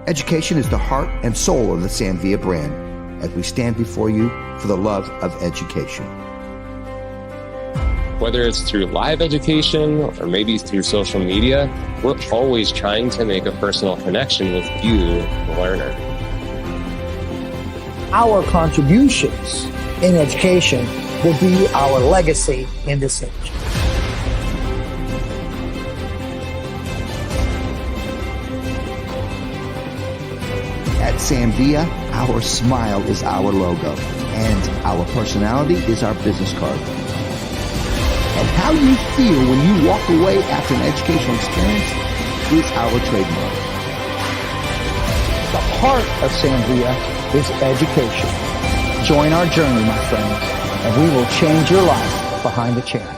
Education is the heart and soul of the Samvia brand as we stand before you for the love of education. Whether it's through live education or maybe through social media, we're always trying to make a personal connection with you, the learner. Our contributions in education will be our legacy in this age. At Samvia, our smile is our logo, and our personality is our business card. And how you feel when you walk away after an educational experience is our trademark. The heart of Samvia is education. Join our journey, my friends, and we will change your life behind the chair.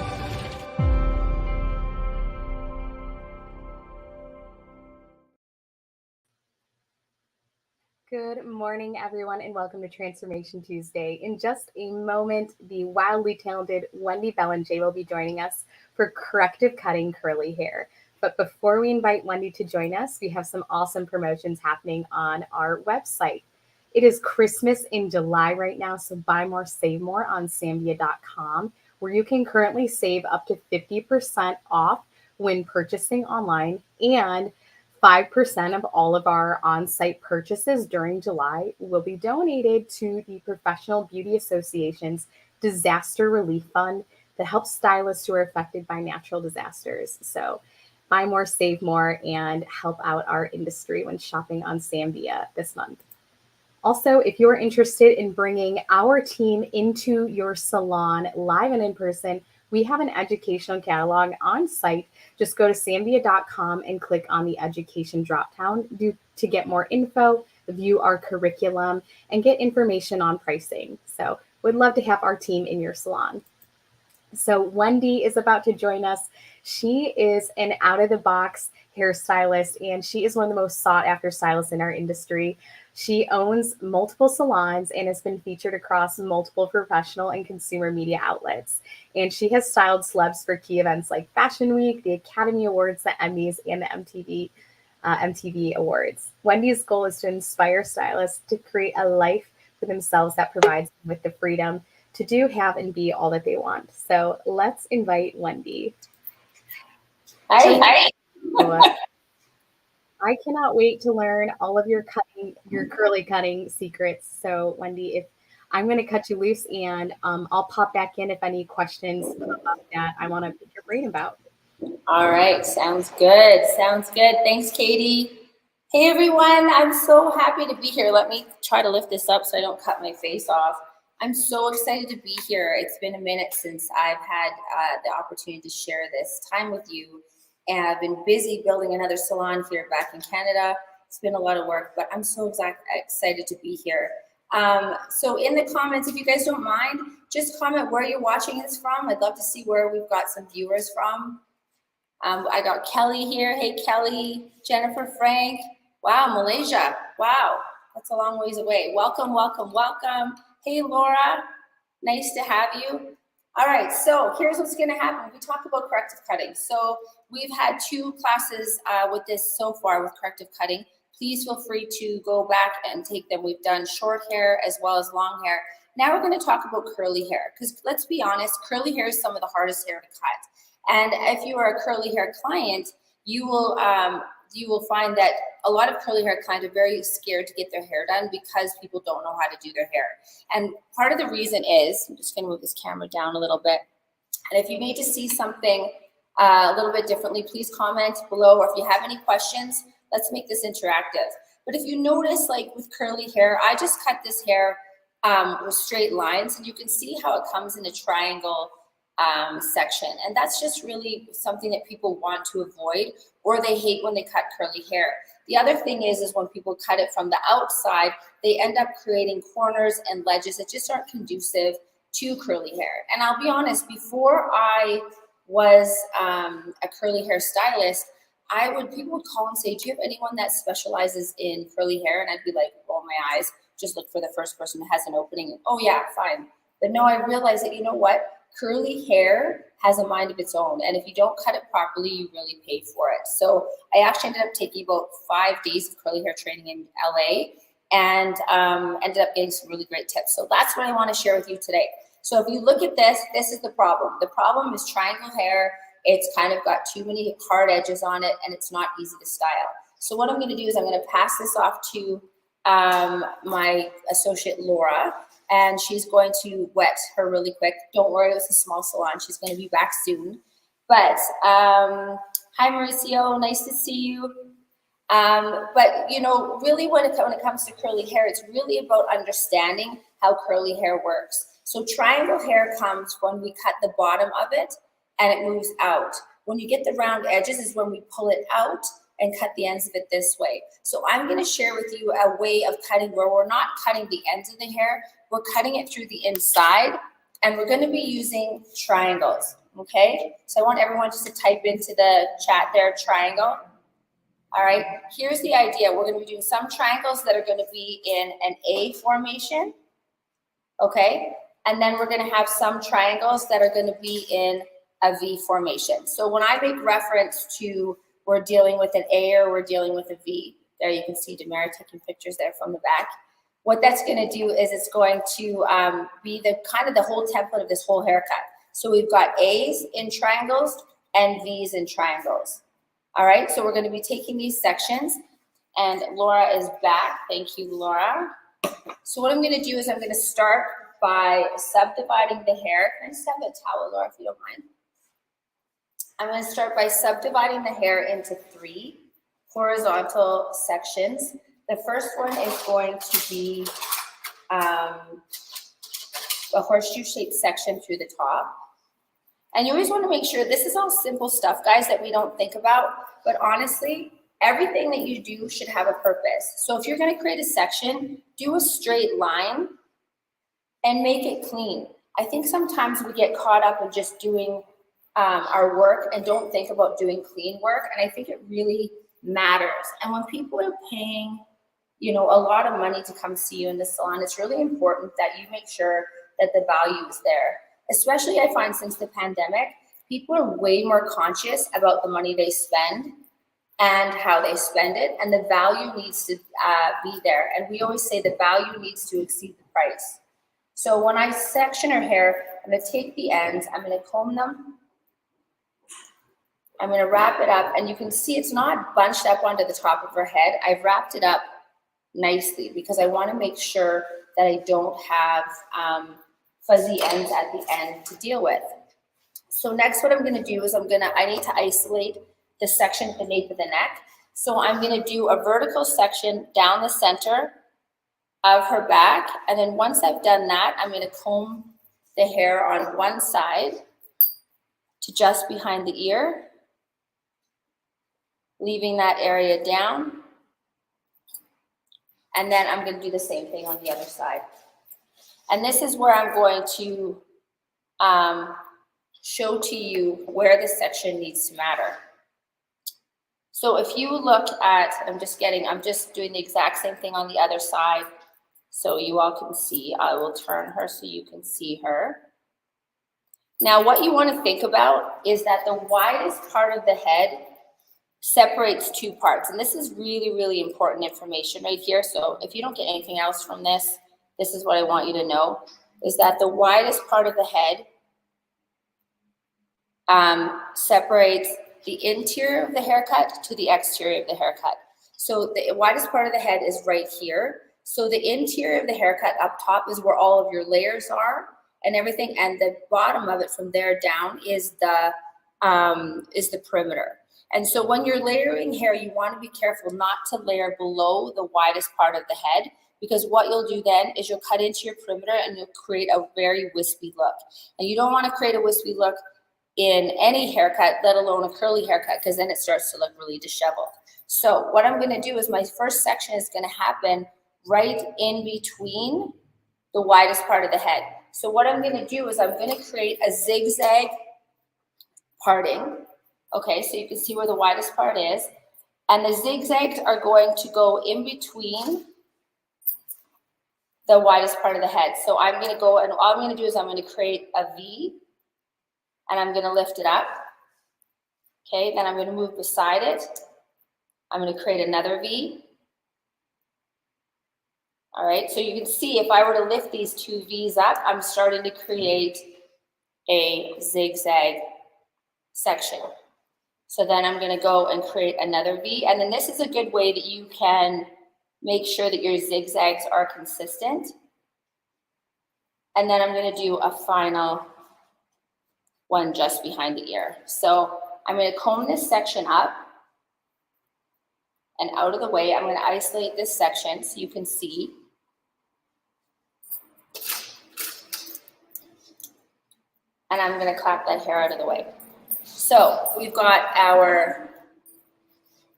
Good morning, everyone, and welcome to Transformation Tuesday. In just a moment, the wildly talented Wendy Bélanger will be joining us for Corrective Cutting Curly Hair. But before we invite Wendy to join us, we have some awesome promotions happening on our website. It is Christmas in July right now, so buy more, save more on samvia.com, where you can currently save up to 50% off when purchasing online, and 5% of all of our on-site purchases during July will be donated to the Professional Beauty Association's Disaster Relief Fund that helps stylists who are affected by natural disasters. So buy more, save more, and help out our industry when shopping on Samvia this month. Also, if you're interested in bringing our team into your salon live and in person, we have an educational catalog on site. Just go to samvia.com and click on the education dropdown to get more info, view our curriculum, and get information on pricing. So we'd love to have our team in your salon. So Wendy is about to join us. She is an out-of-the-box hairstylist, and she is one of the most sought-after stylists in our industry. She owns multiple salons and has been featured across multiple professional and consumer media outlets. And she has styled celebs for key events like Fashion Week, the Academy Awards, the Emmys, and the MTV Awards. Wendy's goal is to inspire stylists to create a life for themselves that provides them with the freedom to do, have, and be all that they want. So let's invite Wendy. Hi. I cannot wait to learn all of your curly cutting secrets. So Wendy, if I'm going to cut you loose, and I'll pop back in if any questions about that I want to pick your brain about. All right, sounds good. Thanks, Katie. Hey everyone, I'm so happy to be here. Let me try to lift this up so I don't cut my face off. I'm so excited to be here. It's been a minute since I've had the opportunity to share this time with you. And I've been busy building another salon here back in Canada. It's been a lot of work, but I'm so excited to be here. So in the comments, if you guys don't mind, just comment where you're watching this from. I'd love to see where we've got some viewers from. I got Kelly here. Hey, Kelly. Jennifer, Frank. Wow, Malaysia. Wow, that's a long ways away. Welcome. Hey, Laura. Nice to have you. All right, so here's what's going to happen. We talk about corrective cutting. So we've had 2 classes with this so far with corrective cutting. Please feel free to go back and take them. We've done short hair as well as long hair. Now we're going to talk about curly hair, because let's be honest, curly hair is some of the hardest hair to cut. And if you are a curly hair client, you will find that a lot of curly hair clients are very scared to get their hair done because people don't know how to do their hair. And part of the reason is, I'm just going to move this camera down a little bit. And if you need to see something a little bit differently, please comment below. Or if you have any questions, let's make this interactive. But if you notice, like with curly hair, I just cut this hair with straight lines, and you can see how it comes in a triangle section. And that's just really something that people want to avoid, or they hate when they cut curly hair. The other thing is when people cut it from the outside, they end up creating corners and ledges that just aren't conducive to curly hair. And I'll be honest, before I was a curly hair stylist, people would call and say, do you have anyone that specializes in curly hair? And I'd be like, roll my eyes, just look for the first person that has an opening. Oh yeah, fine. But no, I realized that, you know what? curly hair has a mind of its own. And if you don't cut it properly, you really pay for it. So I actually ended up taking about 5 days of curly hair training in LA and ended up getting some really great tips. So that's what I want to share with you today. So if you look at this, this is the problem. The problem is triangle hair. It's kind of got too many hard edges on it and it's not easy to style. So what I'm going to do is I'm going to pass this off to my associate Laura, and she's going to wet her really quick. Don't worry, it's a small salon. She's going to be back soon. But hi Mauricio, nice to see you. But you know, really when it comes to curly hair, it's really about understanding how curly hair works. So triangle hair comes when we cut the bottom of it and it moves out. When you get the round edges is when we pull it out and cut the ends of it this way. So I'm going to share with you a way of cutting where we're not cutting the ends of the hair, we're cutting it through the inside, and we're going to be using triangles, okay? So I want everyone just to type into the chat there, triangle. All right, here's the idea. We're going to be doing some triangles that are going to be in an A formation, okay? And then we're going to have some triangles that are going to be in a V formation. So when I make reference to we're dealing with an A or we're dealing with a V, there you can see Demara taking pictures there from the back. What that's going to do is it's going to be the kind of the whole template of this whole haircut. So we've got A's in triangles and V's in triangles. All right, so we're going to be taking these sections, and Laura is back. Thank you, Laura. So what I'm going to do is I'm going to start by subdividing the hair. Can I just have a towel, Laura, if you don't mind? I'm going to start by subdividing the hair into 3 horizontal sections. The first one is going to be a horseshoe-shaped section through the top. And you always want to make sure, this is all simple stuff, guys, that we don't think about. But honestly, everything that you do should have a purpose. So if you're going to create a section, do a straight line and make it clean. I think sometimes we get caught up in just doing our work and don't think about doing clean work. And I think it really matters. And when people are paying, you know, a lot of money to come see you in the salon, it's really important that you make sure that the value is there. Especially I find since the pandemic, people are way more conscious about the money they spend and how they spend it. And the value needs to be there. And we always say the value needs to exceed the price. So when I section her hair, I'm going to take the ends, I'm going to comb them, I'm going to wrap it up, and you can see it's not bunched up onto the top of her head. I've wrapped it up nicely because I want to make sure that I don't have fuzzy ends at the end to deal with. So next what I'm going to do is I need to isolate the section beneath the neck. So I'm going to do a vertical section down the center of her back, and then once I've done that, I'm going to comb the hair on one side to just behind the ear, leaving that area down. And then I'm going to do the same thing on the other side. And this is where I'm going to show to you where this section needs to matter. So if you look at, I'm just doing the exact same thing on the other side so you all can see. I will turn her so you can see her. Now what you want to think about is that the widest part of the head separates 2 parts. And this is really, really important information right here. So if you don't get anything else from this, this is what I want you to know, is that the widest part of the head separates the interior of the haircut to the exterior of the haircut. So the widest part of the head is right here. So the interior of the haircut up top is where all of your layers are and everything, and the bottom of it from there down is the perimeter. And so when you're layering hair, you want to be careful not to layer below the widest part of the head, because what you'll do then is you'll cut into your perimeter and you'll create a very wispy look. And you don't want to create a wispy look in any haircut, let alone a curly haircut, because then it starts to look really disheveled. So what I'm going to do is my first section is going to happen right in between the widest part of the head. So what I'm going to do is I'm going to create a zigzag parting. Okay, so you can see where the widest part is. And the zigzags are going to go in between the widest part of the head. So I'm going to go, and all I'm going to do is I'm going to create a V and I'm going to lift it up. Okay, then I'm going to move beside it. I'm going to create another V. All right, so you can see if I were to lift these two V's up, I'm starting to create a zigzag section. So then I'm going to go and create another V, and then this is a good way that you can make sure that your zigzags are consistent. And then I'm going to do a final one just behind the ear. So I'm going to comb this section up and out of the way. I'm going to isolate this section so you can see. And I'm going to clap that hair out of the way. So we've got our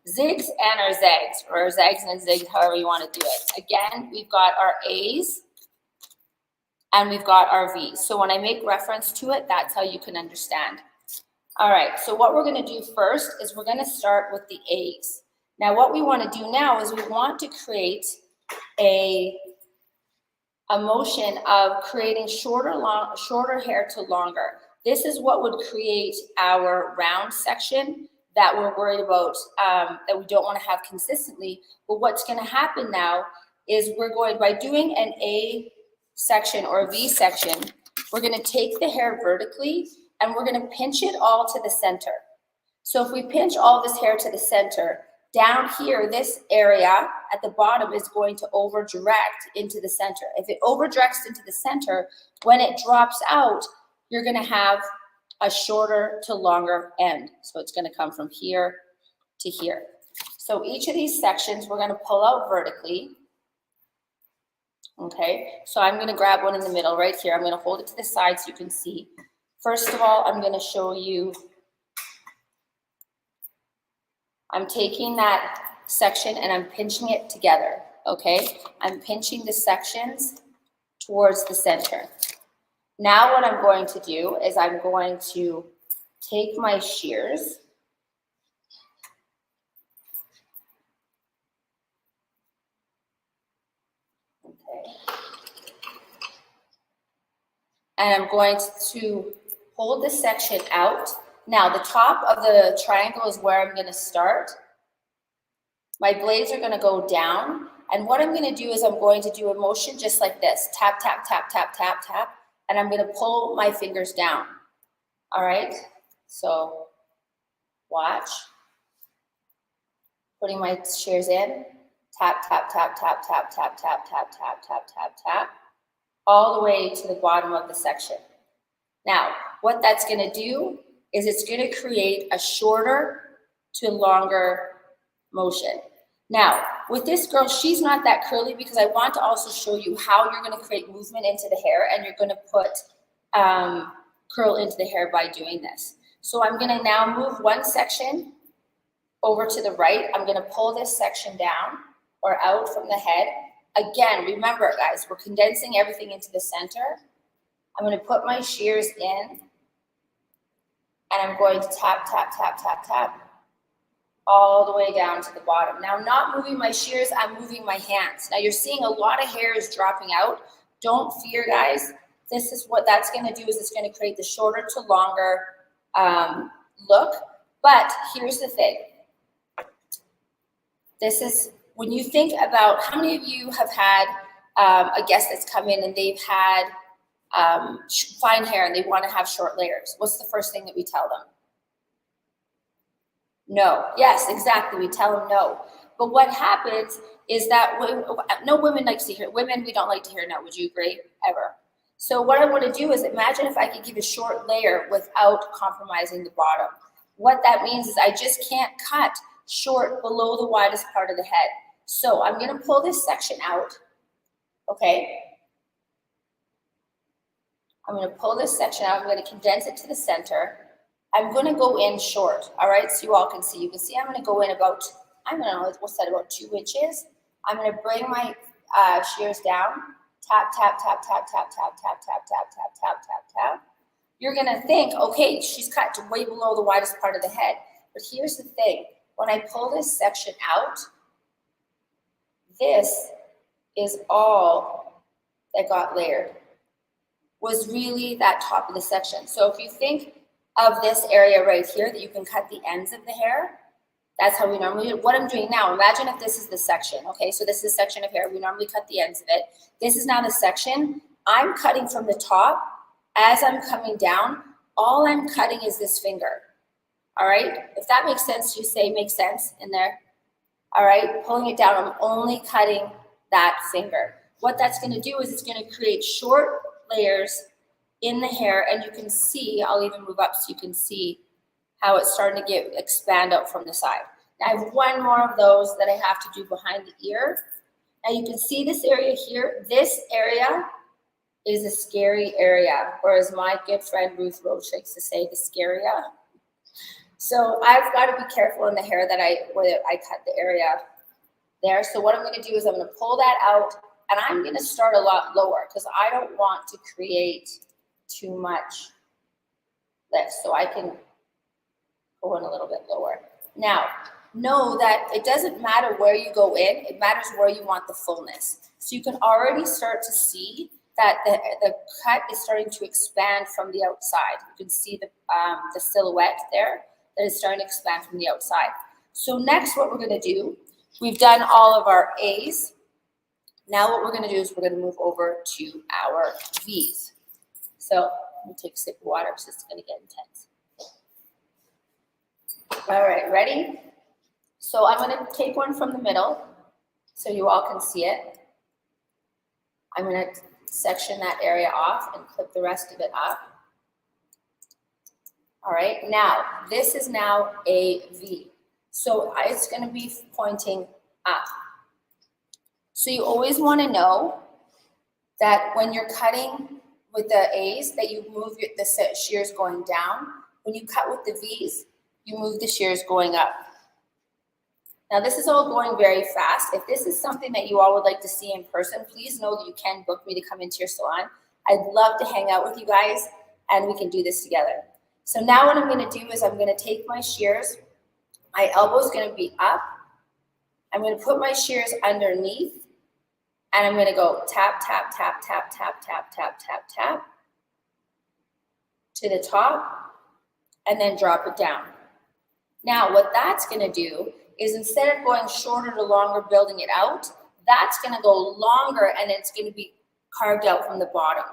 zigs and our zags, or zags and zigs, however you want to do it. Again, we've got our A's and we've got our V's. So when I make reference to it, that's how you can understand. All right, so what we're going to do first is we're going to start with the A's. Now what we want to do now is we want to create a motion of creating shorter hair to longer. This is what would create our round section that we're worried about, that we don't want to have consistently. But what's going to happen now is we're going, by doing an A section or a V section, we're going to take the hair vertically and we're going to pinch it all to the center. So if we pinch all this hair to the center, down here, this area at the bottom is going to over direct into the center. If it over directs into the center, when it drops out, you're going to have a shorter to longer end. So it's going to come from here to here. So each of these sections, we're going to pull out vertically. Okay, so I'm going to grab one in the middle right here. I'm going to hold it to the side so you can see. First of all, I'm going to show you, I'm taking that section and I'm pinching it together, okay? I'm pinching the sections towards the center. Now what I'm going to do is I'm going to take my shears and I'm going to hold this section out. Now the top of the triangle is where I'm going to start. My blades are going to go down, and what I'm going to do is I'm going to do a motion just like this. Tap, tap, tap, tap, tap, tap, and I'm going to pull my fingers down. All right, so watch. Putting my shears in. Tap, tap, tap, tap, tap, tap, tap, tap, tap, tap, tap, tap, all the way to the bottom of the section. Now, what that's going to do is it's going to create a shorter to longer motion. Now, with this girl, she's not that curly because I want to also show you how you're going to create movement into the hair, and you're going to put curl into the hair by doing this. So I'm going to now move one section over to the right. I'm going to pull this section down or out from the head. Again, remember guys, we're condensing everything into the center. I'm going to put my shears in, and I'm going to tap, tap, tap, tap, tap, all the way down to the bottom. Now, I'm not moving my shears, I'm moving my hands. Now, you're seeing a lot of hair is dropping out. Don't fear, guys. This is what that's going to do, is it's going to create the shorter to longer look. But here's the thing. This is, when you think about, how many of you have had a guest that's come in and they've had fine hair and they want to have short layers? What's the first thing that we tell them? No. Yes, exactly. We tell them no. But what happens is that no women likes to hear. Women, we don't like to hear no. Would you agree? Ever. So what I want to do is imagine if I could give a short layer without compromising the bottom. What that means is I just can't cut short below the widest part of the head. So I'm going to pull this section out. Okay. I'm going to pull this section out. I'm going to condense it to the center. I'm going to go in short. All right. So you all can see. You can see I'm going to go in about, I don't know, what's that, about 2 inches. I'm going to bring my shears down. Tap, tap, tap, tap, tap, tap, tap, tap, tap, tap, tap, tap, tap. You're going to think, okay, she's cut to way below the widest part of the head. But here's the thing. When I pull this section out, this is all that got layered, was really that top of the section. So if you think of this area right here that you can cut the ends of the hair. That's how we normally do it. What I'm doing now, imagine if this is the section, okay? So this is a section of hair. We normally cut the ends of it. This is now the section. I'm cutting from the top. As I'm coming down, all I'm cutting is this finger, all right? If that makes sense, you say makes sense in there. All right, pulling it down, I'm only cutting that finger. What that's gonna do is it's gonna create short layers in the hair, and you can see, I'll even move up so you can see how it's starting to expand out from the side. Now I have one more of those that I have to do behind the ear. Now you can see this area here. This area is a scary area, or as my good friend Ruth Roach likes to say, the scaria. So I've got to be careful in the hair that where I cut the area there. So what I'm going to do is I'm going to pull that out, and I'm going to start a lot lower because I don't want to create too much lift. So I can go in a little bit lower. Now, know that it doesn't matter where you go in, it matters where you want the fullness. So you can already start to see that the cut is starting to expand from the outside. You can see the silhouette there that is starting to expand from the outside. So next what we're gonna do, we've done all of our A's. Now what we're gonna do is we're gonna move over to our V's. So let me take a sip of water because it's gonna get intense. All right, ready? So I'm gonna take one from the middle so you all can see it. I'm gonna section that area off and clip the rest of it up. All right, now this is now a V. So it's gonna be pointing up. So you always wanna know that when you're cutting with the A's, that you move the shears going down. When you cut with the V's, you move the shears going up. Now this is all going very fast. If this is something that you all would like to see in person, please know that you can book me to come into your salon. I'd love to hang out with you guys and we can do this together. So now what I'm gonna do is I'm gonna take my shears, my elbow's gonna be up, I'm gonna put my shears underneath, and I'm gonna go tap, tap, tap, tap, tap, tap, tap, tap, tap, to the top, and then drop it down. Now what that's gonna do is instead of going shorter to longer, building it out, that's gonna go longer and it's gonna be carved out from the bottom.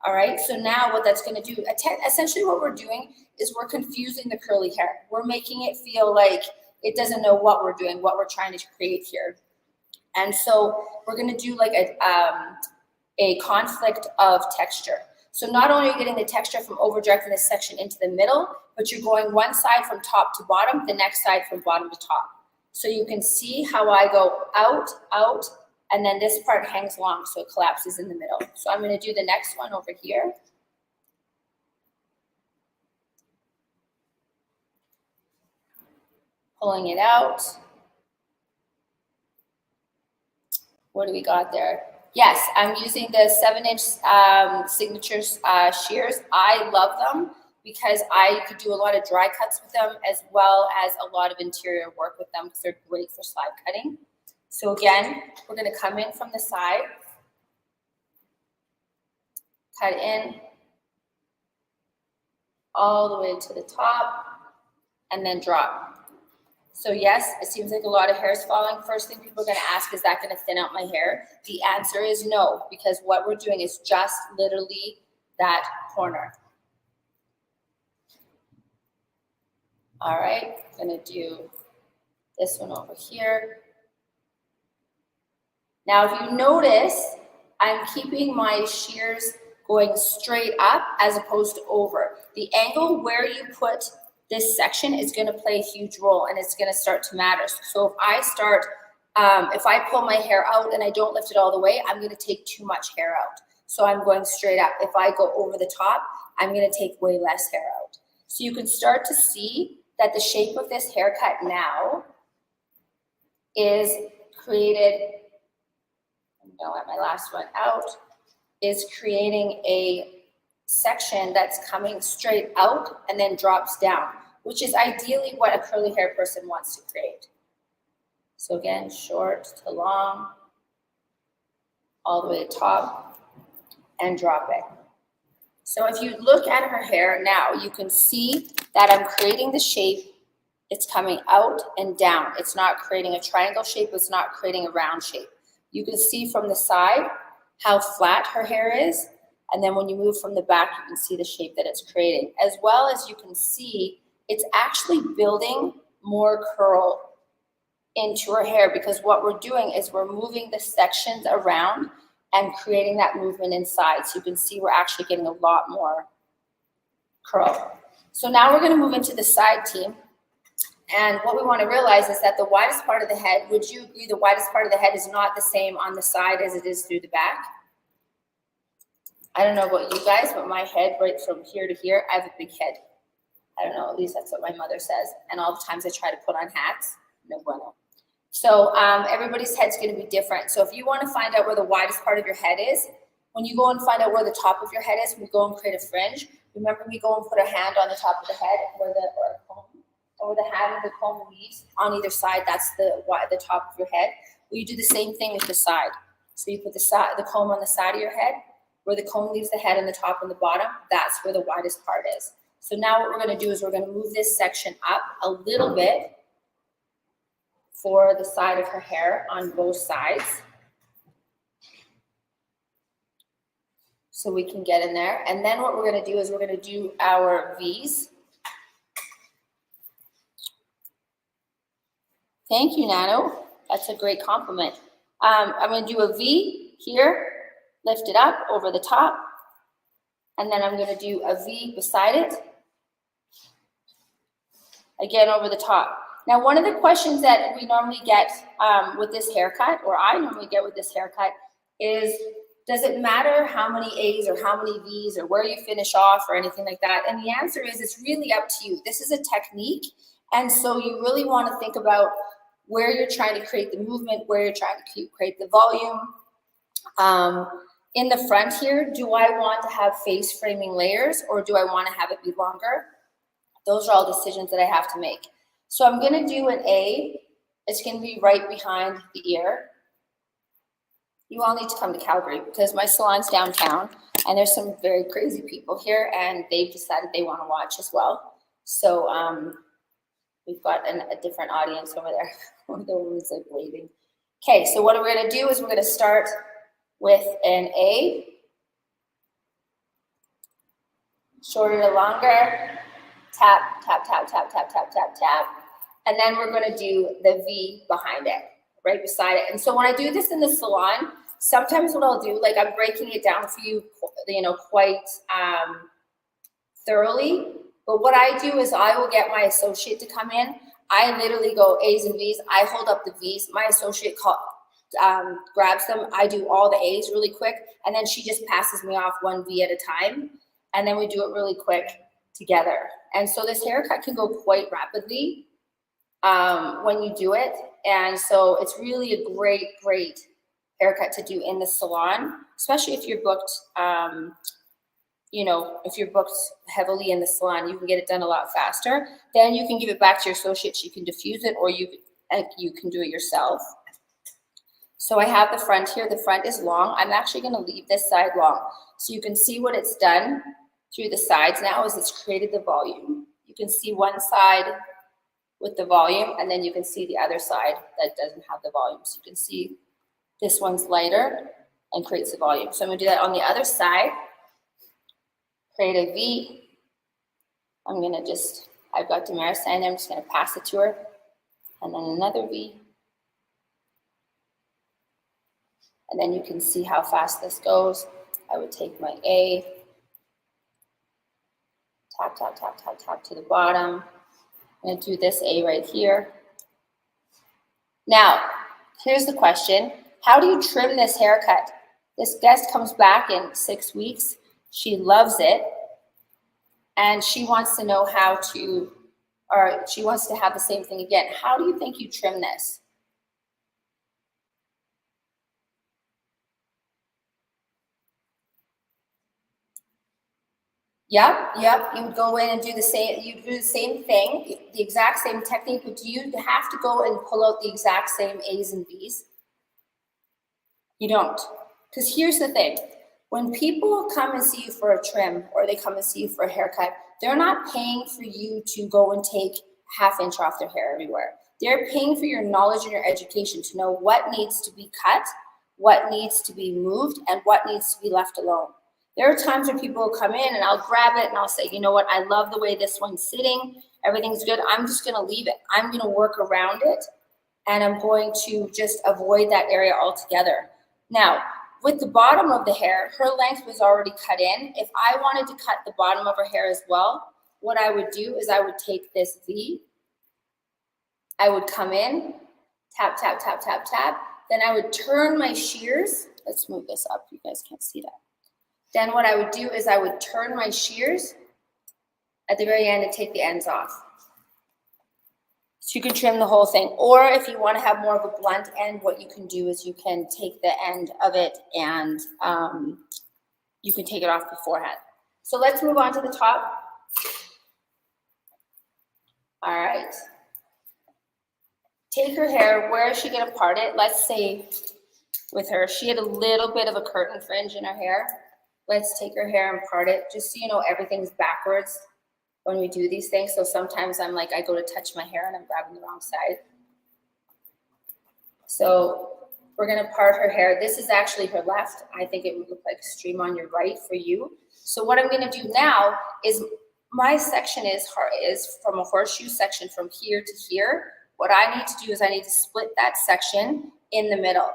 All right, so now what that's gonna do, essentially what we're doing is we're confusing the curly hair. We're making it feel like it doesn't know what we're doing, what we're trying to create here. And so we're gonna do like a conflict of texture. So not only are you getting the texture from over directing this section into the middle, but you're going one side from top to bottom, the next side from bottom to top. So you can see how I go out, out, and then this part hangs long, so it collapses in the middle. So I'm gonna do the next one over here. Pulling it out. What do we got there? Yes, I'm using the 7-inch signature shears. I love them because I could do a lot of dry cuts with them as well as a lot of interior work with them because they're great for slide cutting. So again, we're gonna come in from the side, cut in all the way to the top, and then drop. So yes, it seems like a lot of hair is falling. First thing people are gonna ask, is that gonna thin out my hair? The answer is no, because what we're doing is just literally that corner. All right, gonna do this one over here. Now, if you notice, I'm keeping my shears going straight up as opposed to over. The angle where you put this section is going to play a huge role and it's going to start to matter. So if I start, if I pull my hair out and I don't lift it all the way, I'm going to take too much hair out. So I'm going straight up. If I go over the top, I'm going to take way less hair out. So you can start to see that the shape of this haircut now is created, no, at my last one out, is creating a section that's coming straight out and then drops down, which is ideally what a curly hair person wants to create. So again, short to long, all the way to top, and drop it. So if you look at her hair now, you can see that I'm creating the shape. It's coming out and down. It's not creating a triangle shape. It's not creating a round shape. You can see from the side how flat her hair is. And then when you move from the back, you can see the shape that it's creating. As well as you can see, it's actually building more curl into her hair, because what we're doing is we're moving the sections around and creating that movement inside. So you can see we're actually getting a lot more curl. So now we're going to move into the side team. And what we want to realize is that the widest part of the head, would you agree the widest part of the head is not the same on the side as it is through the back? I don't know about you guys, but my head right from here to here, I have a big head. I don't know, at least that's what my mother says. And all the times I try to put on hats, no bueno. So everybody's head's going to be different. So if you want to find out where the widest part of your head is, when you go and find out where the top of your head is, we go and create a fringe. Remember, we go and put a hand on the top of the head where the hand of the comb leaves on either side. That's the top of your head. Well, you do the same thing with the side. So you put the comb on the side of your head, where the comb leaves the head and the top and the bottom. That's where the widest part is. So now what we're going to do is we're going to move this section up a little bit for the side of her hair on both sides. So we can get in there. And then what we're going to do is we're going to do our V's. Thank you, Nano. That's a great compliment. I'm going to do a V here, lift it up over the top, and then I'm going to do a V beside it, again over the top. Now, one of the questions that we normally get with this haircut, or I normally get with this haircut, is does it matter how many A's or how many V's or where you finish off or anything like that? And the answer is it's really up to you. This is a technique, and so you really want to think about where you're trying to create the movement, where you're trying to create the volume. In the front here, do I want to have face framing layers or do I want to have it be longer? Those are all decisions that I have to make. So I'm going to do an A. It's going to be right behind the ear. You all need to come to Calgary because my salon's downtown and there's some very crazy people here and they've decided they want to watch as well. So we've got a different audience over there. One of the women's like waving. Okay, so what we're going to do is we're going to start with an A, shorter to longer, tap, tap, tap, tap, tap, tap, tap, tap, and then we're going to do the V behind it, right beside it. And so when I do this in the salon, sometimes what I'll do, like I'm breaking it down for you, quite thoroughly. But what I do is I will get my associate to come in. I literally go A's and V's. I hold up the V's. My associate grabs them. I do all the A's really quick, and then she just passes me off one V at a time, and then we do it really quick together. And so this haircut can go quite rapidly when you do it, and so it's really a great haircut to do in the salon, especially if you're booked. If you're booked heavily in the salon, you can get it done a lot faster. Then you can give it back to your associate. She can diffuse it, or you can do it yourself. So I have the front here. The front is long. I'm actually going to leave this side long. So you can see what it's done through the sides now is it's created the volume. You can see one side with the volume, and then you can see the other side that doesn't have the volume. So you can see this one's lighter and creates the volume. So I'm going to do that on the other side. Create a V. I've got Damaris standing there. I'm just going to pass it to her. And then another V. And then you can see how fast this goes. I would take my A, tap, tap, tap, tap, tap to the bottom. I'm going to do this A right here. Now, here's the question. How do you trim this haircut? This guest comes back in 6 weeks. She loves it. And she wants to know she wants to have the same thing again. How do you think you trim this? Yep. You would go in and do the same. You do the same thing, the exact same technique. But do you have to go and pull out the exact same A's and B's? You don't, because here's the thing: When people come and see you for a trim or they come and see you for a haircut, they're not paying for you to go and take a ½ inch off their hair everywhere. They're paying for your knowledge and your education to know what needs to be cut, what needs to be moved, and what needs to be left alone. There are times where people will come in and I'll grab it and I'll say, you know what, I love the way this one's sitting. Everything's good. I'm just going to leave it. I'm going to work around it, and I'm going to just avoid that area altogether. Now, with the bottom of the hair, her length was already cut in. If I wanted to cut the bottom of her hair as well, what I would do is I would take this V, I would come in, tap, tap, tap, tap, tap. Then I would turn my shears. Let's move this up. You guys can't see that. Then what I would do is I would turn my shears at the very end and take the ends off. So you can trim the whole thing. Or if you want to have more of a blunt end, what you can do is you can take the end of it and you can take it off beforehand. So let's move on to the top. All right. Take her hair. Where is she going to part it? Let's say with her, she had a little bit of a curtain fringe in her hair. Let's take her hair and part it, just so you know everything's backwards when we do these things. So sometimes I'm like, I go to touch my hair and I'm grabbing the wrong side. So we're going to part her hair. This is actually her left. I think it would look like a stream on your right for you. So what I'm going to do now is my section is from a horseshoe section from here to here. What I need to do is I need to split that section in the middle.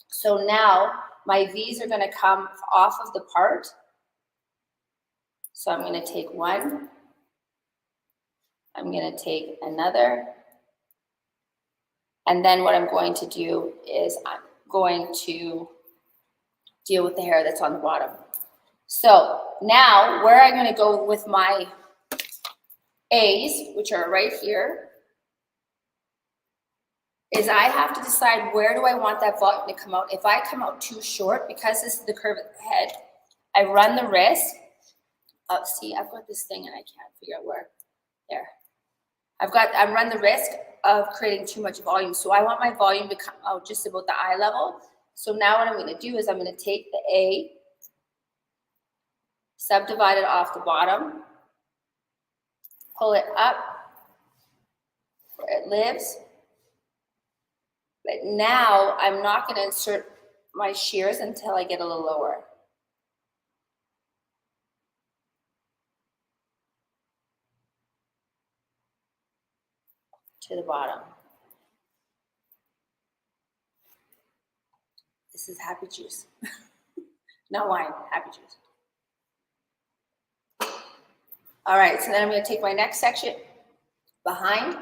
So now my V's are going to come off of the part. So I'm going to take one. I'm going to take another. And then what I'm going to do is I'm going to deal with the hair that's on the bottom. So now where I'm going to go with my A's, which are right here, is I have to decide where do I want that volume to come out. If I come out too short, because this is the curve of the head, I run the risk of, see, I've got this thing and I can't figure out where, there. I run the risk of creating too much volume. So I want my volume to come out just about the eye level. So now what I'm going to do is I'm going to take the A, subdivide it off the bottom, pull it up where it lives. But now I'm not going to insert my shears until I get a little lower. To the bottom. This is happy juice. Not wine, happy juice. All right, so then I'm going to take my next section behind.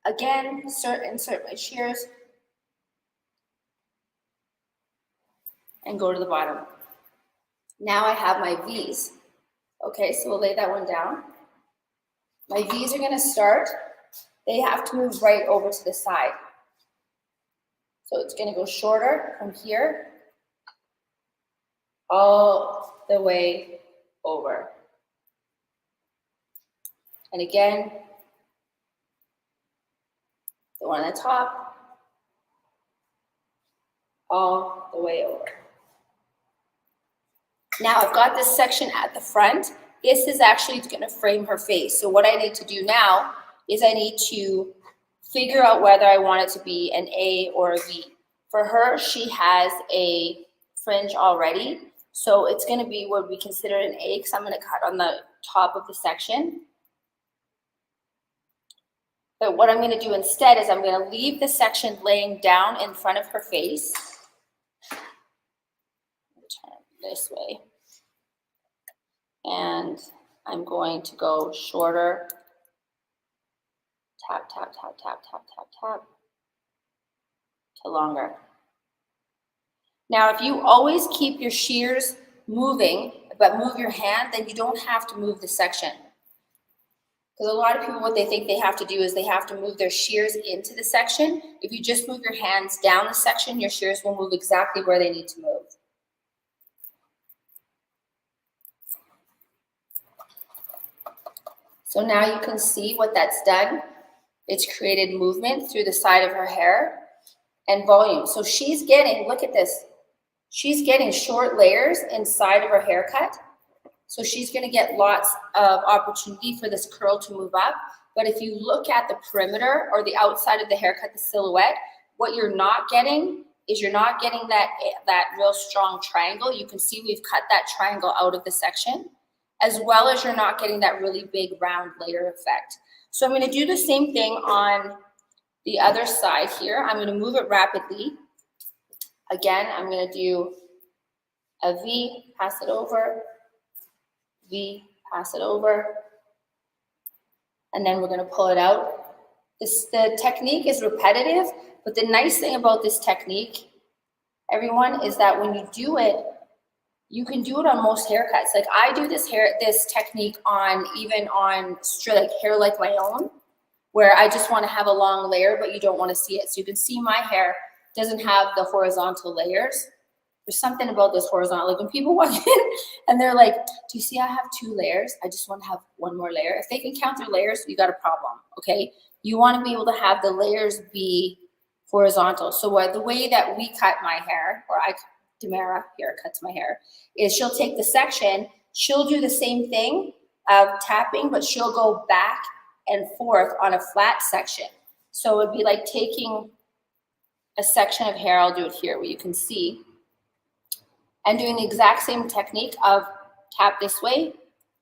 Again, insert my shears and go to the bottom. Now I have my V's. Okay, so we'll lay that one down. My V's are going to start. They have to move right over to the side. So it's going to go shorter from here all the way over. And again, the one on the top, all the way over. Now I've got this section at the front. This is actually going to frame her face. So what I need to do now is I need to figure out whether I want it to be an A or a V. For her, she has a fringe already. So it's going to be what we consider an A because I'm going to cut on the top of the section. But what I'm going to do instead is I'm going to leave the section laying down in front of her face. Turn it this way. And I'm going to go shorter. Tap, tap, tap, tap, tap, tap, tap. To longer. Now, if you always keep your shears moving, but move your hand, then you don't have to move the section. Because a lot of people, what they think they have to do is they have to move their shears into the section. If you just move your hands down the section, your shears will move exactly where they need to move. So now you can see what that's done. It's created movement through the side of her hair and volume. So she's getting, look at this. she's getting short layers inside of her haircut. So she's gonna get lots of opportunity for this curl to move up. But if you look at the perimeter or the outside of the haircut, the silhouette, what you're not getting is you're not getting that real strong triangle. You can see we've cut that triangle out of the section, as well as you're not getting that really big round layer effect. So I'm gonna do the same thing on the other side here. I'm gonna move it rapidly. Again, I'm gonna do a V, pass it over, V, pass it over, and then we're gonna pull it out. The technique is repetitive, but the nice thing about this technique, everyone, is that when you do it, you can do it on most haircuts. Like I do this technique on even on straight hair like my own, where I just want to have a long layer, but you don't want to see it. So you can see my hair doesn't have the horizontal layers. There's something about this horizontal, like when people walk in and they're like, do you see I have 2 layers? I just want to have 1 more layer. If they can count their layers, you got a problem, okay? You want to be able to have the layers be horizontal. So the way that we cut my hair, or Tamara here cuts my hair, is she'll take the section, she'll do the same thing of tapping, but she'll go back and forth on a flat section. So it'd be like taking a section of hair, I'll do it here where you can see, and doing the exact same technique of tap this way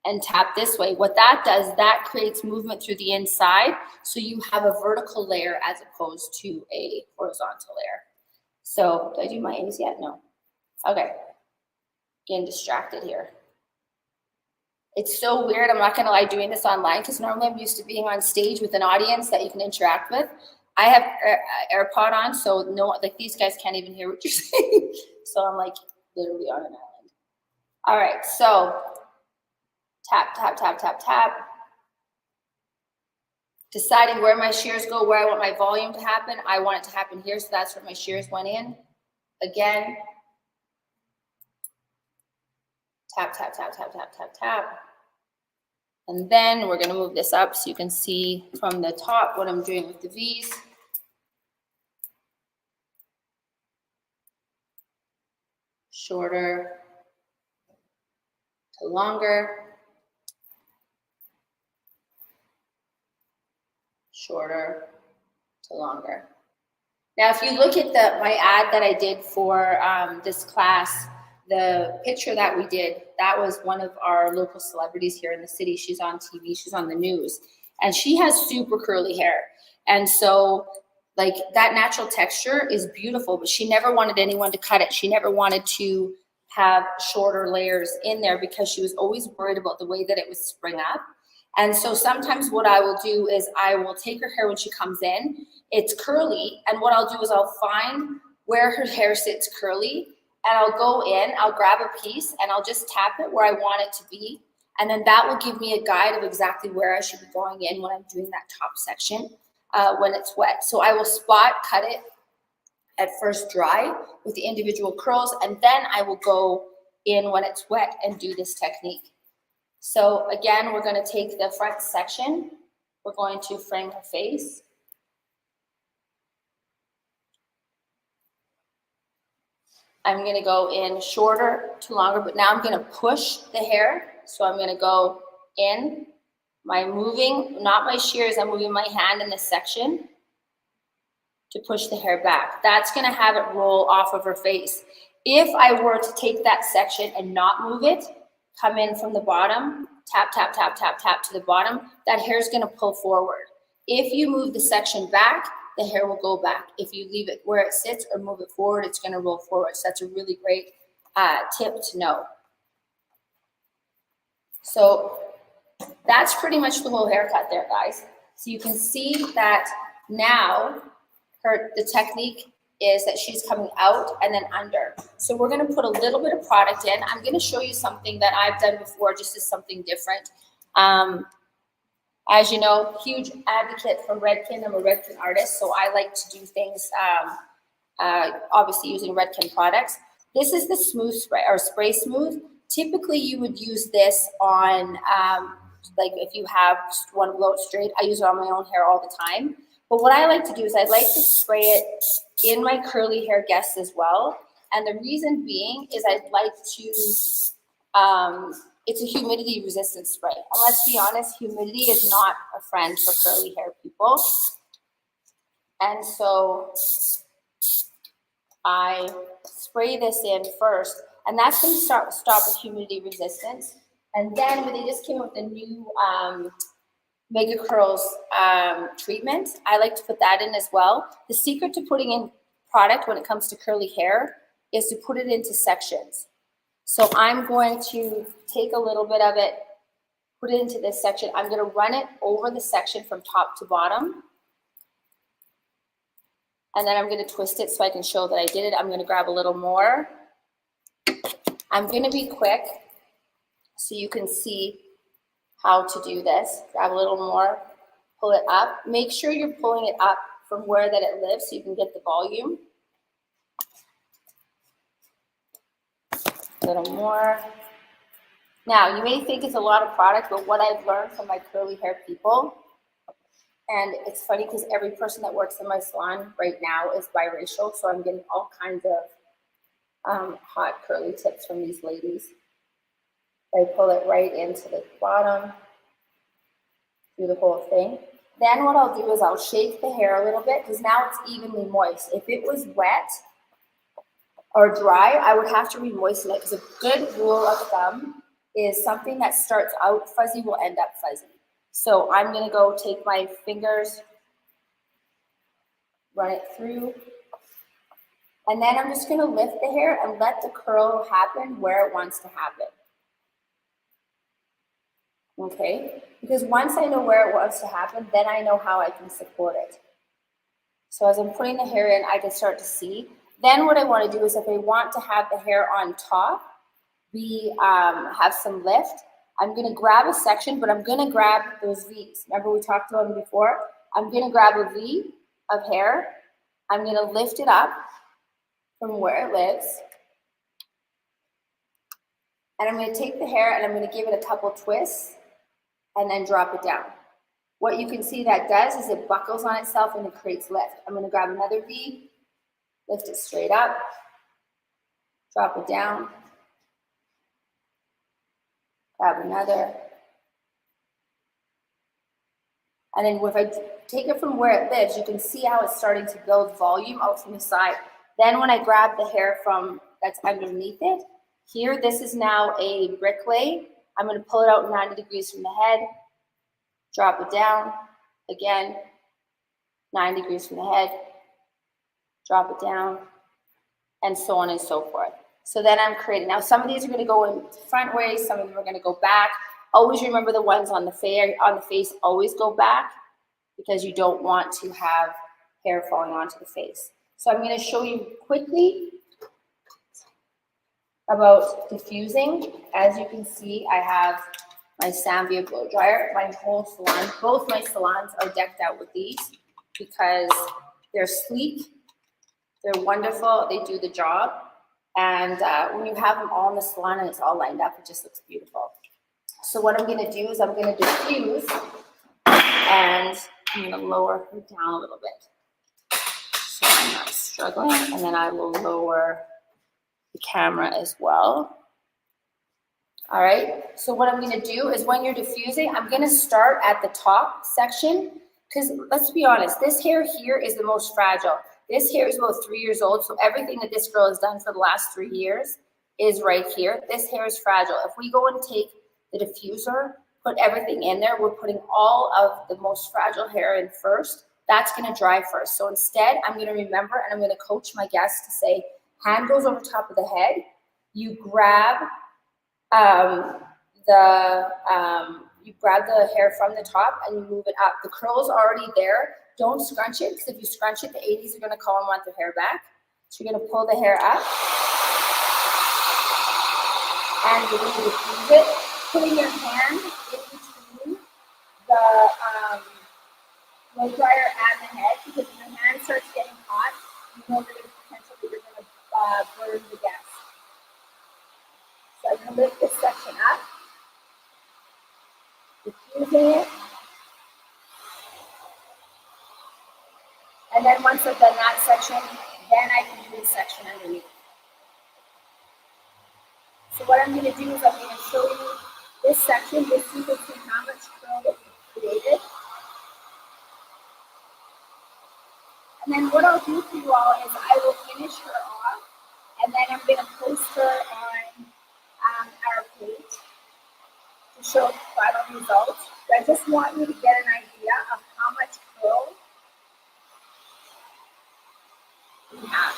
and tap this way. What that does, that creates movement through the inside, so you have a vertical layer as opposed to a horizontal layer. So, did I do my A's yet? No. Okay. Getting distracted here. It's so weird, I'm not gonna lie, doing this online, because normally I'm used to being on stage with an audience that you can interact with. I have AirPod on, so no, like these guys can't even hear what you're saying. So I'm like literally on an island. All right, so tap, tap, tap, tap, tap. Deciding where my shears go, where I want my volume to happen. I want it to happen here, so that's where my shears went in. Again, tap, tap, tap, tap, tap, tap, tap. And then we're gonna move this up so you can see from the top what I'm doing with the V's. Shorter to longer. Shorter to longer. Now, if you look at my ad that I did for this class, the picture that we did, that was one of our local celebrities here in the city. She's on TV, she's on the news, and she has super curly hair. And so like that natural texture is beautiful, but she never wanted anyone to cut it. She never wanted to have shorter layers in there because she was always worried about the way that it would spring up. And so sometimes what I will do is I will take her hair when she comes in, it's curly, and what I'll do is I'll find where her hair sits curly, and I'll go in, I'll grab a piece, and I'll just tap it where I want it to be. And then that will give me a guide of exactly where I should be going in when I'm doing that top section when it's wet. So I will spot cut it at first dry with the individual curls, and then I will go in when it's wet and do this technique. So again, we're going to take the front section. We're going to frame her face. I'm going to go in shorter to longer, but now I'm going to push the hair. So I'm going to go in, my moving, not my shears, I'm moving my hand in this section to push the hair back. That's going to have it roll off of her face. If I were to take that section and not move it, come in from the bottom, tap, tap, tap, tap, tap to the bottom, that hair is going to pull forward. If you move the section back, the hair will go back. If you leave it where it sits or move it forward, it's going to roll forward. So that's a really great tip to know. So that's pretty much the whole haircut there, guys. So you can see that now the technique is that she's coming out and then under. So we're going to put a little bit of product in. I'm going to show you something that I've done before, just as something different. As you know, huge advocate for Redken. I'm a Redken artist, so I like to do things, obviously using Redken products. This is the smooth spray, or spray smooth. Typically, you would use this on, like if you want to blow it straight, I use it on my own hair all the time. But what I like to do is I like to spray it in my curly hair guests as well. And the reason being is I'd like to, it's a humidity resistant spray. And let's be honest, humidity is not a friend for curly hair people. And so I spray this in first, and that's going to stop the humidity resistance. And then when they just came out with the new Mega Curls treatment, I like to put that in as well. The secret to putting in product when it comes to curly hair is to put it into sections. So I'm going to take a little bit of it, put it into this section. I'm going to run it over the section from top to bottom. And then I'm going to twist it so I can show that I did it. I'm going to grab a little more. I'm going to be quick so you can see how to do this. Grab a little more, pull it up. Make sure you're pulling it up from where that it lives so you can get the volume. A little more. Now, you may think it's a lot of product, but what I've learned from my curly hair people, and it's funny because every person that works in my salon right now is biracial, so I'm getting all kinds of hot curly tips from these ladies. I pull it right into the bottom, do the whole thing. Then what I'll do is I'll shake the hair a little bit because now it's evenly moist. If it was wet or dry, I would have to re-moisten it because a good rule of thumb is something that starts out fuzzy will end up fuzzy. So I'm going to go take my fingers, run it through, and then I'm just going to lift the hair and let the curl happen where it wants to happen. Okay, because once I know where it wants to happen, then I know how I can support it. So as I'm putting the hair in, I can start to see. Then what I want to do is if I want to have the hair on top, we have some lift. I'm going to grab a section, but I'm going to grab those V's. Remember we talked about them before? I'm going to grab a V of hair. I'm going to lift it up from where it lives. And I'm going to take the hair and I'm going to give it a couple twists and then drop it down. What you can see that does is it buckles on itself and it creates lift. I'm going to grab another V, lift it straight up, drop it down, grab another. And then if I take it from where it lives, you can see how it's starting to build volume out from the side. Then when I grab the hair from that's underneath it, here, this is now a brick lay. I'm going to pull it out 90 degrees from the head, drop it down, again, 9 degrees from the head, drop it down, and so on and so forth. So then I'm creating. Now, some of these are going to go in front ways, some of them are going to go back. Always remember the ones on the face always go back because you don't want to have hair falling onto the face. So I'm going to show you quickly about diffusing. As you can see, I have my Zambia blow dryer. My whole salon, both my salons are decked out with these because they're sleek, they're wonderful, they do the job. And when you have them all in the salon and it's all lined up, it just looks beautiful. So what I'm going to do is I'm going to diffuse, and I'm going to lower her down a little bit so I'm not struggling, and then I will lower the camera as well. All right, so what I'm going to do is when you're diffusing, I'm going to start at the top section because let's be honest, this hair here is the most fragile. This hair is about 3 years old, so everything that this girl has done for the last 3 years is right here. This hair is fragile. If we go and take the diffuser, put everything in there, we're putting all of the most fragile hair in first. That's going to dry first. So instead, I'm going to remember, and I'm going to coach my guests to say, hand goes over top of the head. You grab the hair from the top and you move it up. The curl is already there. Don't scrunch it, because if you scrunch it, the 80s are going to call and want their hair back. So you're going to pull the hair up and you're going to diffuse it, putting your hand in between the blow dryer and the head, because when your hand starts getting hot, you know that there's potential that you're going to burn the gas. So I'm going to lift this section up, diffusing it. And then once I've done that section, then I can do the section underneath. So what I'm going to do is I'm going to show you this section just so you can see how much curl that we created. And then what I'll do for you all is I will finish her off, and then I'm going to post her on our page to show the final results. But I just want you to get an idea of how much curl we have.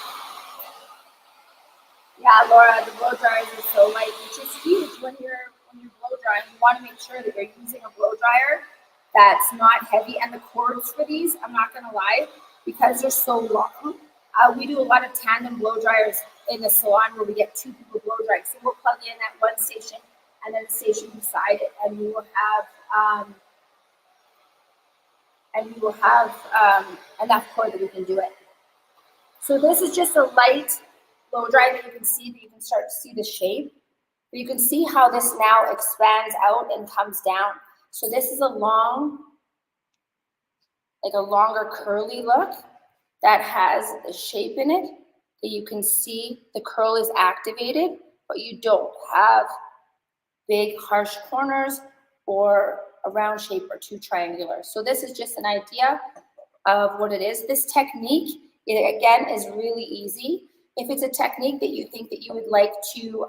Yeah, Laura, the blow dryers are so light, which is huge when you're blow drying. You want to make sure that you're using a blow dryer that's not heavy. And the cords for these, I'm not going to lie, because they're so long. We do a lot of tandem blow dryers in the salon where we get two people blow drying. So we'll plug in at one station and then a station beside it, and we will have enough cord that we can do it. So this is just a light blow dry that you can see, that you can start to see the shape. But you can see how this now expands out and comes down. So this is a long, like a longer curly look that has the shape in it, that you can see the curl is activated, but you don't have big harsh corners or a round shape or too triangular. So this is just an idea of what it is. This technique, it again is really easy. If it's a technique that you think that you would like to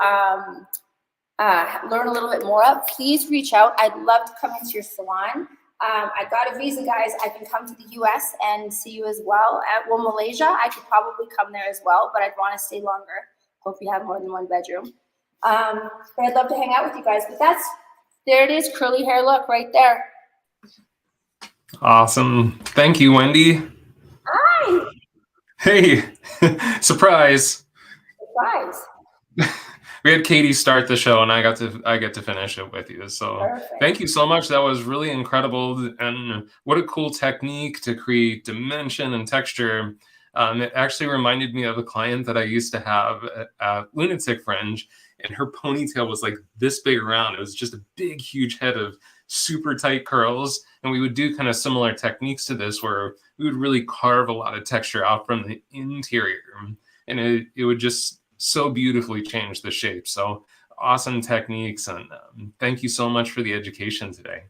learn a little bit more of, please reach out. I'd love to come into your salon. I got a visa, guys. I can come to the US and see you as well. Well, Malaysia, I could probably come there as well, but I'd want to stay longer. Hope you have more than one bedroom. But I'd love to hang out with you guys. But there it is, curly hair look right there. Awesome. Thank you, Wendy. Hi. Hey, surprise. Surprise. We had Katie start the show, and I get to finish it with you. So Perfect. Thank you so much. That was really incredible, and what a cool technique to create dimension and texture. It actually reminded me of a client that I used to have at Lunatic Fringe, and her ponytail was like this big around. It was just a big, huge head of super tight curls, and we would do kind of similar techniques to this, where we would really carve a lot of texture out from the interior, and it would just so beautifully change the shape. So awesome techniques, and thank you so much for the education today.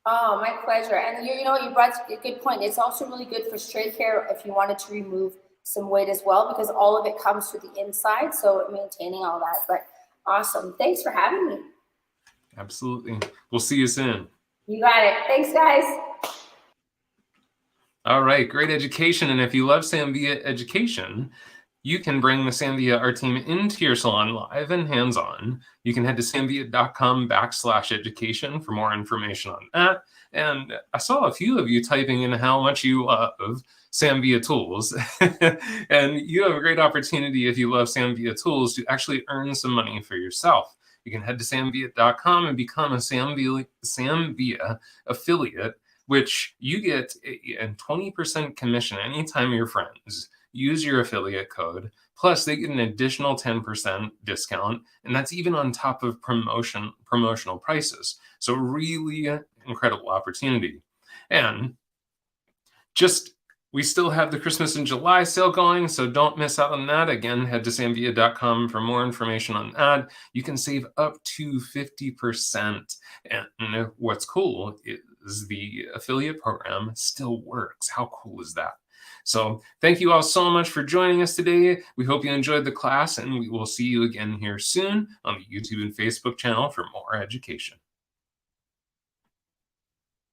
Oh, my pleasure. And you know, you brought a good point. It's also really good for straight hair if you wanted to remove some weight as well, because all of it comes to the inside, so maintaining all that. But awesome. Thanks for having me. Absolutely. We'll see you soon. You got it. Thanks, guys. All right, great education. And if you love Samvia education, you can bring the Samvia Art Team into your salon live and hands-on. You can head to samvia.com/education for more information on that. And I saw a few of you typing in how much you love Samvia tools. And you have a great opportunity, if you love Samvia tools, to actually earn some money for yourself. You can head to samvia.com and become a Samvia affiliate, which you get a 20% commission anytime your friends use your affiliate code. Plus, they get an additional 10% discount, and that's even on top of promotional prices. So really incredible opportunity. And we still have the Christmas in July sale going, so don't miss out on that. Again, head to samvia.com for more information on that. You can save up to 50%. And what's cool is the affiliate program still works. How cool is that? So thank you all so much for joining us today. We hope you enjoyed the class, and we will see you again here soon on the YouTube and Facebook channel for more education.